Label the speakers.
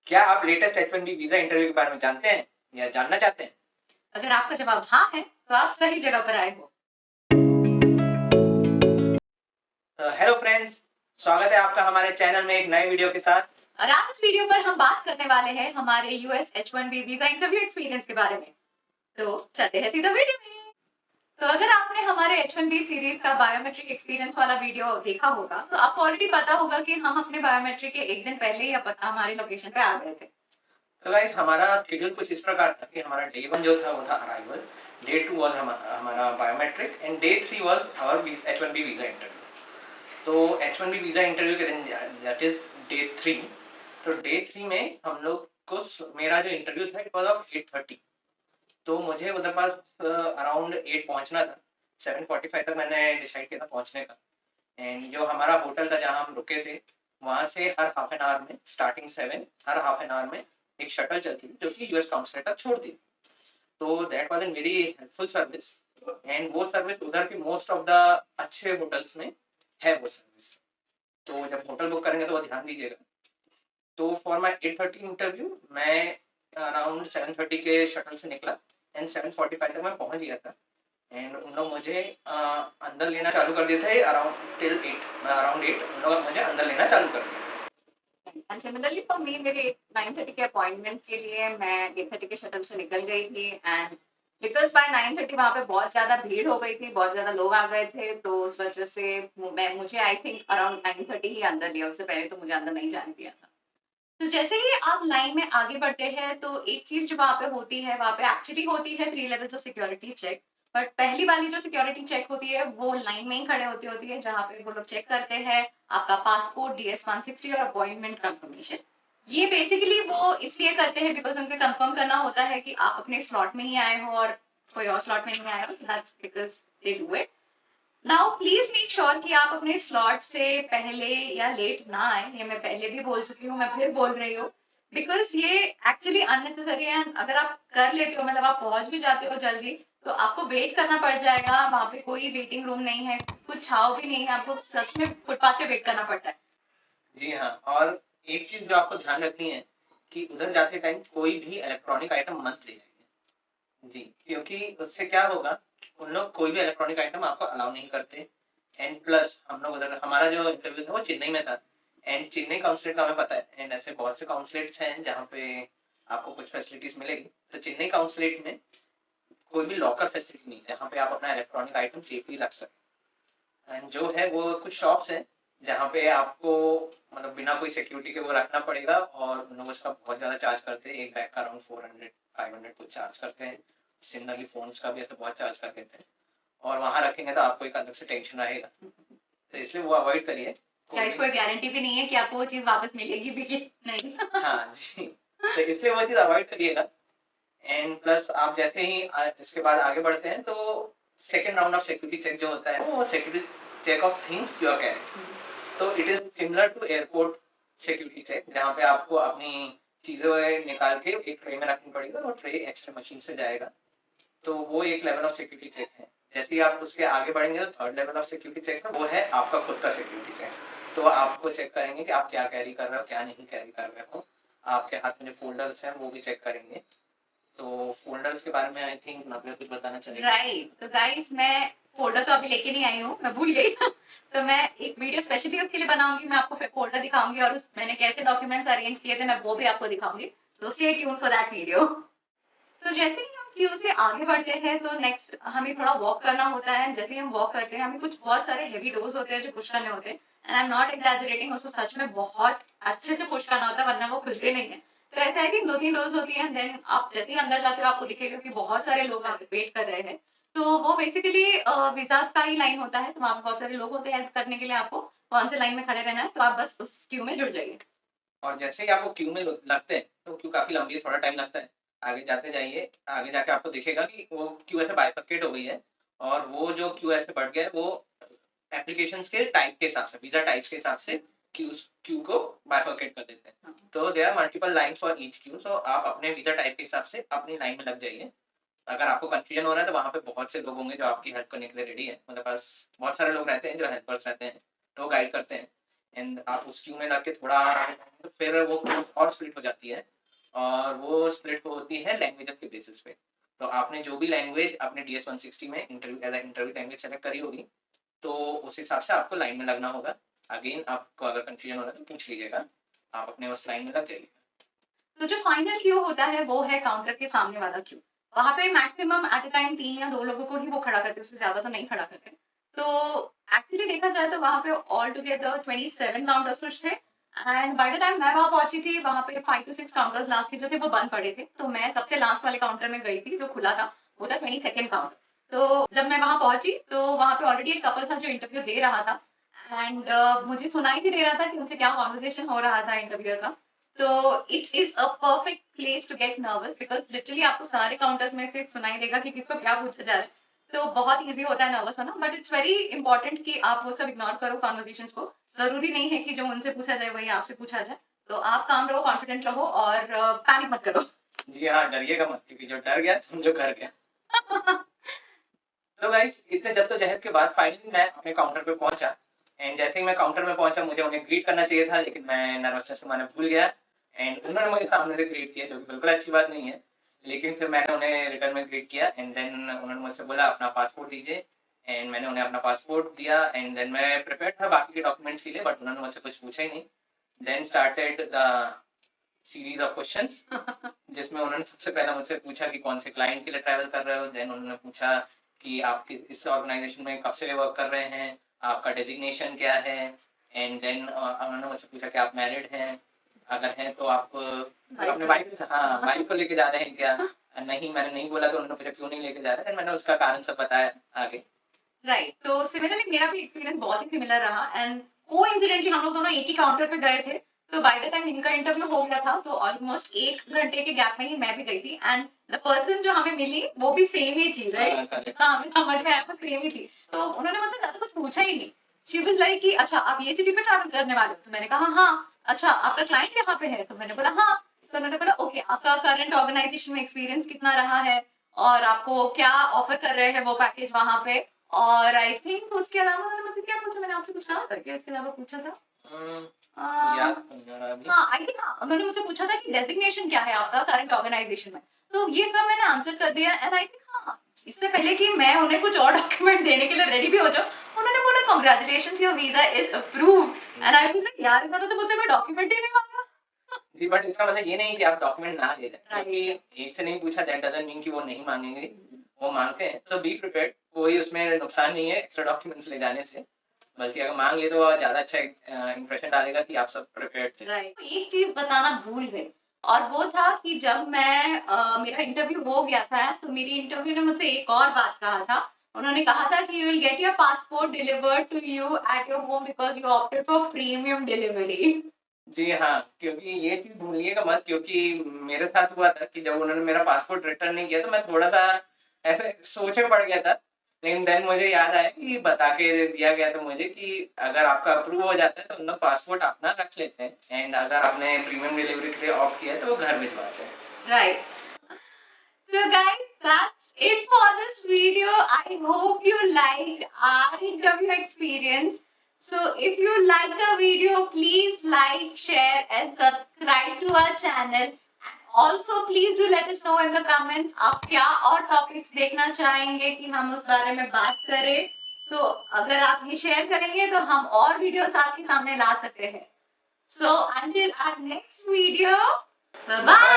Speaker 1: क्या आप latest H-1B visa interview के बारे में जानते हैं या जानना चाहते हैं?
Speaker 2: अगर आपका जवाब हाँ है, तो आप सही जगह पर आए हो।
Speaker 1: हेलो फ्रेंड्स, स्वागत है आपका हमारे चैनल में एक नए वीडियो के साथ।
Speaker 2: और आज इस वीडियो पर हम बात करने वाले हैं हमारे US H-1B visa interview experience के बारे में। तो चलते हैं सीधा वीडियो में। तो अगर आपने हमारे H-1B सीरीज का बायोमेट्रिक एक्सपीरियंस वाला वीडियो देखा होगा, तो आपको ऑलरेडी पता होगा कि हम अपने बायोमेट्रिक के एक दिन पहले ही हमारी लोकेशन पे आ गए थे।
Speaker 1: तो गाइस हमारा शेड्यूल कुछ इस प्रकार था कि हमारा डे 1 जो था वो था अराइवल, डे 2 वाज हमारा biometric and day 3 was our H-1B visa interview. तो H-1B वीजा इंटरव्यू के दिन दैट इज डे 3। तो डे 3 में हम लोग को मेरा जो इंटरव्यू था इट वाज ऑफ 8:30। तो मुझे उधर पास अराउंड 8 पहुंचना था। 7:45 तक मैंने डिसाइड किया था पहुंचने का। एंड जो हमारा होटल था जहाँ हम रुके थे, वहाँ से हर हाफ एन आवर में starting 7 her half an hour में एक शटल चलती थी जो कि यूएस काउंसलेट तक छोड़ती थी। तो that was an very helpful service and वो सर्विस उधर के मोस्ट ऑफ द अच्छे होटल्स में है वो सर्विस। तो जब होटल बुक करेंगे तो वो ध्यान दीजिएगा। तो फॉर माय 8:30 इंटरव्यू मैं अराउंड 7:30 के शटल से निकला एंड 7:45 तक मैं पहुंच गया था। एंड उन लोग मुझे अंदर लेना चालू कर दिए थे अराउंड टिल 8। मैं अराउंड 8 उन लोग मुझे अंदर लेना चालू कर दिया था।
Speaker 2: एंड सिमिलरली फॉर मी, मेरे 9:30 के अपॉइंटमेंट के लिए मैं 8:30 के शटल से निकल गई थी। एंड बिकॉज बाय 9:30 वहाँ पे बहुत ज़्यादा भीड़ हो गई थी, बहुत ज़्यादा लोग आ गए थे, तो उस वजह से मुझे आई थिंक अराउंड 9:30 ही अंदर लिया, उससे पहले तो मुझे अंदर नहीं जाने दिया था। तो जैसे ही आप लाइन में आगे बढ़ते हैं, तो एक चीज़ जो वहाँ पे होती है, वहाँ पे एक्चुअली होती है 3 levels of security check. But पहली वाली जो सिक्योरिटी चेक होती है, वो लाइन में ही खड़े होती है, जहाँ पे वो लोग चेक करते हैं आपका पासपोर्ट, DS-160 और अपॉइंटमेंट कंफर्मेशन। ये बेसिकली वो इसलिए करते हैं बिकॉज़ उनको कंफर्म करना होता है कि आप अपने स्लॉट में ही आए हो और कोई और स्लॉट में नहीं आए हो। That's because they do it. Now please make sure कि आप अपने स्लॉट से पहले या लेट ना आए। ये मैं पहले भी बोल चुकी हूँ, मैं फिर बोल रही हूँ, बिकॉज ये एक्चुअली अननेसेसरी है। अगर आप कर लेते हो, मतलब आप पहुंच भी जाते हो जल्दी, तो आपको वेट करना पड़ जाएगा। वहां पे कोई वेटिंग रूम नहीं है, कुछ छाव भी नहीं है, आपको सच में फुटपाथ पे वेट करना पड़ता है।
Speaker 1: जी हाँ, और एक चीज जो आपको ध्यान रखनी है कि उधर जाते टाइम कोई भी इलेक्ट्रॉनिक आइटम मत ले जाइए। जी, क्योंकि उससे क्या होगा, उन लोग कोई भी इलेक्ट्रॉनिक आइटम आपको अलाउ नहीं करते। एंड प्लस हम लोग उधर हमारा जो इंटरव्यू था वो चेन्नई में था। एंड चेन्नई काउंसलेट का हमें पता है एंड ऐसे बहुत से काउंसलेट्स हैं जहाँ पे आपको कुछ फैसिलिटीज मिलेगी। तो चेन्नई काउंसलेट में कोई भी लॉकर फैसिलिटी नहीं है जहाँ पे आप अपना इलेक्ट्रॉनिक आइटम सेफली रख सकें। एंड जो है वो कुछ शॉप्स हैं जहाँ पे आपको मतलब बिना कोई सिक्योरिटी के वो रखना पड़ेगा और उन लोग उसका बहुत ज़्यादा चार्ज करते हैं। एक बैग का अराउंड 400-500 कुछ चार्ज करते हैं। सिमिलरली फोन्स का भी ऐसे बहुत चार्ज कर देते हैं और वहाँ रखेंगे तो आपको एक अलग से टेंशन रहेगा। तो इसलिए वो अवॉइड करिए।
Speaker 2: गाइस, कोई गारंटी भी नहीं है कि आपको वो चीज वापस मिलेगी भी कि नहीं।
Speaker 1: हाँ जी, तो इसलिए वो चीज़ अवॉइड करिएगा। एंड प्लस आप जैसे ही इसके बाद आगे बढ़ते हैं तो second round of security check जो होता है वो security check of things you are carrying. तो it is similar to airport security check जहाँ पे आपको अपनी चीज़ें निकाल के एक ट्रे में रखनी पड़ेगी और वो ट्रे एक्सरे मशीन से जाएगा। तो वो एक लेवल ऑफ सिक्योरिटी चेक है। जैसे ही आप उसके आगे बढ़ेंगे तो third level of security check है, वो है आपका खुद का सिक्योरिटी चेक। तो आपको चेक करेंगे कि आप क्या कैरी कर रहे हो क्या नहीं कैरी कर रहे हो। आपके हाथ में जो फोल्डर्स हैं वो भी चेक करेंगे। तो फ़ोल्डर्स के बारे में आई थिंक नव्या कुछ बताना चाहेगी।
Speaker 2: राइट। तो गाइस, मैं फ़ोल्डर तो अभी लेके नहीं आई हूँ, मैं भूल गई। तो मैं एक वीडियो स्पेशली उसके लिए बनाऊँगी, मैं आपको फिर फ़ोल्डर दिखाऊँगी और उस मैंने कैसे डॉक्यूमेंट्स अरेंज किए थे, मैं वो भी आपको दिखाऊँगी। तो stay tuned for that video. तो जैसे ही हम क्यू से आगे बढ़ते हैं, तो नेक्स्ट हमें थोड़ा वॉक करना होता है। जैसे ही हम वॉक करते हैं, हमें कुछ बहुत सारे हेवी डोज़ होते हैं जो पुश करने होते हैं। एंड आई एम नॉट एक्ज़ैजरेटिंग, उसको सच में बहुत अच्छे से पुश करना होता है, वरना वो खुलते नहीं है। तो ऐसे आई थिंक 2-3 डोज़ होती हैं। देन आप जैसे ही अंदर जाते हो, आपको दिखेगा कि बहुत सारे लोग वहाँ पे वेट कर रहे हैं। तो वो बेसिकली वीज़ाज़ का ही लाइन होता है, तो वहाँ पे बहुत सारे लोग होते हैं हेल्प करने के लिए आपको, कौन से लाइन में खड़े रहना है, तो आप बस उस क्यू में जुड़ जाइए।
Speaker 1: और जैसे ही आपको क्यू में लगते हैं तो क्यू काफ़ी लंबी है, थोड़ा टाइम लगता है। आगे जाते जाइए, आगे जाके आपको दिखेगा कि वो क्यू ऐसे बाइफरकेट हो गई है और वो जो क्यू ऐसे बढ़ गया है वो एप्लीकेशंस के टाइप के हिसाब से, वीज़ा टाइप्स के हिसाब से क्यू को बाइफरकेट कर देते हैं।
Speaker 2: हाँ।
Speaker 1: तो there are multiple lines for each queue. So आप अपने वीज़ा टाइप के हिसाब से अपनी लाइन में लग जाइए। अगर आपको कन्फ्यूजन हो रहा है तो वहाँ पे बहुत से लोग होंगे जो आपकी हेल्प करने के लिए रेडी हैं। उनके पास बहुत सारे लोग रहते हैं जो हेल्पर्स रहते हैं, तो वो गाइड करते हैं। एंड आप उस क्यू में लग के थोड़ा फिर वो और स्प्लिट हो जाती है और वो स्प्लिट होती है लैंग्वेजेस के बेसिस पे। तो आपने जो भी लैंग्वेज अपने DS 160 में इंटरव्यू लैंग्वेज सेलेक्ट करी होगी, तो उस हिसाब से आपको लाइन में लगना होगा। अगेन आपको अगर कंफ्यूजन हो रहा है तो पूछ लीजिएगा, आप अपने उस लाइन में लग जाइए।
Speaker 2: तो जो फाइनल क्यू होता है वो है काउंटर के सामने वाला क्यू। वहाँ पे मैक्सिमम एट अ टाइम 3 या 2 लोगों को ही वो खड़ा करते हैं, उससे ज़्यादा तो नहीं खड़ा करते। तो एक्चुअली देखा जाए तो वहाँ पे ऑल टुगेदर 27 काउंटर्स कुछ थे एंड बाय द टाइम मैं वहाँ पहुँची थी, वहाँ पे 5 टू 6 काउंटर्स लास्ट के जो थे वो बंद पड़े थे। तो मैं सबसे लास्ट वाले काउंटर में गई थी, जो खुला था, वो था 22nd काउंटर। तो जब मैं वहाँ पहुँची तो वहाँ पे ऑलरेडी एक कपल था जो इंटरव्यू दे रहा था एंड मुझे सुनाई भी दे रहा था कि उनसे क्या कन्वर्सेशन हो रहा था इंटरव्यूअर का। तो it is a perfect place to get nervous because literally आपको सारे काउंटर्स में से सुनाई देगा कि किसको क्या पूछा जा रहा है। तो बहुत इजी होता है नर्वस होना, बट इट्स वेरी इंपॉर्टेंट कि आप वो सब इग्नोर करो कॉन्वर्सेशंस को। जरूरी नहीं है कि जो उनसे पूछा जाए वही आपसे पूछा जाए। तो आप काम रहो, कॉन्फिडेंट रहो और पैनिक मत करो।
Speaker 1: जी हाँ, डरिएगा मत, क्योंकि जो डर गया समझो घर गया। तो गाइस इतने जद्दोजहद के बाद फाइनली मैं अपने काउंटर पे पहुंचा एंड जैसे ही मैं काउंटर में पहुंचा मुझे उन्हें ग्रीट करना चाहिए था, लेकिन मैं नर्वसनेस से मैंने भूल गया एंड उन्होंने मुझे सामने से ग्रीट किया, जो कि बिल्कुल अच्छी बात नहीं है। लेकिन फिर मैंने उन्हें रिटर्न में ग्रीट किया एंड देन उन्होंने मुझसे बोला अपना पासपोर्ट दीजिए एंड मैंने उन्हें अपना पासपोर्ट दिया एंड देन मैं प्रिपेयर्ड था बाकी के डॉक्यूमेंट्स के लिए, बट उन्होंने मुझसे कुछ पूछा ही नहीं। Then started the series of questions जिसमें उन्होंने सबसे पहले मुझसे पूछा कि कौन से क्लाइंट के लिए ट्रैवल कर रहे हो। देन उन्होंने पूछा कि आप इस ऑर्गेनाइजेशन में कब से वर्क कर रहे हैं, आपका डेजिग्नेशन क्या है एंड देन उन्होंने मुझसे पूछा कि आप मैरिड हैं, अगर हैं तो आप अपने वाइफ, हाँ वाइफ को लेके जा रहे हैं क्या। नहीं, मैंने नहीं बोला तो उन्होंने पूछा क्यों नहीं लेके जा रहे हैं, मैंने उसका कारण सब बताया आगे।
Speaker 2: राइट, तो सिमिलरली मेरा भी एक्सपीरियंस बहुत ही सिमिलर रहा एंड कोइंसिडेंटली हम लोग दोनों एक ही काउंटर पे गए थे। तो बाय द टाइम इनका इंटरव्यू हो गया था तो ऑलमोस्ट 1 घंटे के गैप में ही मैं भी गई थी एंड द पर्सन जो हमें मिली वो भी सेम ही थी,
Speaker 1: हाँ,
Speaker 2: राइट?
Speaker 1: correct.
Speaker 2: जितना हमें समझ में आया वो सेम ही थी। तो उन्होंने मुझसे ज़्यादा कुछ पूछा ही नहीं। शी वाज़ लाइक कि अच्छा आप ये सिटी पे ट्रैवल करने वाले हो? तो मैंने कहा हाँ। अच्छा आपका क्लाइंट यहाँ पे है? तो मैंने बोला हाँ। तो उन्होंने बोला ओके आपका करंट ऑर्गेनाइजेशन में एक्सपीरियंस कितना रहा है और आपको क्या ऑफर कर रहे हैं वो पैकेज वहाँ पे। और आई थिंक उसके अलावा उन्होंने मुझसे क्या पूछा, मैंने आपसे कुछ कहा था क्या इसके अलावा पूछा था?
Speaker 1: हम्म,
Speaker 2: अ,
Speaker 1: याद तो नहीं आ रहा अभी।
Speaker 2: हाँ, आई थिंक हाँ, उन्होंने मुझसे पूछा था कि डेज़िग्नेशन क्या है आपका करंट ऑर्गेनाइजेशन में? तो ये सब मैंने आंसर कर दिया एंड आई थिंक हाँ, इससे पहले कि मैं उन्हें कुछ और डॉक्यूमेंट देने के लिए रेडी भी हो जाऊँ, उन्होंने बोला congratulations your visa is approved and I was like यार इन्होंने तो मुझसे कोई डॉक्यूमेंट ही नहीं माँगा।
Speaker 1: जी, बट इसका मतलब ये नहीं कि आप डॉक्यूमेंट ना ले जाएँ,
Speaker 2: राइट।
Speaker 1: क्योंकि एक से नहीं पूछा दैट डज़न्ट मीन कि वो नहीं माँगेंगे, वो माँगते हैं। सो बी प्रिपेयर्ड, कोई उसमें नुकसान नहीं है एक्स्ट्रा डॉक्यूमेंट्स ले जाने से, बल्कि अगर माँग ले तो ज़्यादा अच्छा इंप्रेशन डालेगा कि आप सब प्रिपेयर्ड थे।
Speaker 2: राइट, तो एक चीज बताना भूल गई और वो था कि जब मैं मेरा इंटरव्यू हो गया था तो मेरी इंटरव्यू ने मुझसे एक और बात कहा था। उन्होंने कहा था कि you will get your passport delivered to you at your home because you opted for premium delivery.
Speaker 1: जी हाँ, क्योंकि ये चीज़ भूलिएगा मत, क्योंकि मेरे साथ हुआ था कि जब उन्होंने मेरा पासपोर्ट रिटर्न नहीं किया तो मैं थोड़ा-सा ऐसे सोच में पड़ गया था। लेकिन देन मुझे याद आया कि बता के दिया गया था मुझे कि अगर आपका अप्रूव हो जाता है तो हम लोग पासपोर्ट अपना रख लेते हैं एंड अगर आपने प्रीमियम डिलीवरी के लिए ऑप्ट किया है तो वो घर भिजवाते हैं।
Speaker 2: Right. So guys, that's it for this video. I hope you liked our interview experience. So if you like the video, please like, share and subscribe to our channel. And also please do let us know in the comments आप क्या और topics देखना चाहेंगे कि हम उस बारे में बात करें। तो अगर आप ये share करेंगे तो हम और videos आपके सामने ला सकते हैं। So until our next video, bye bye.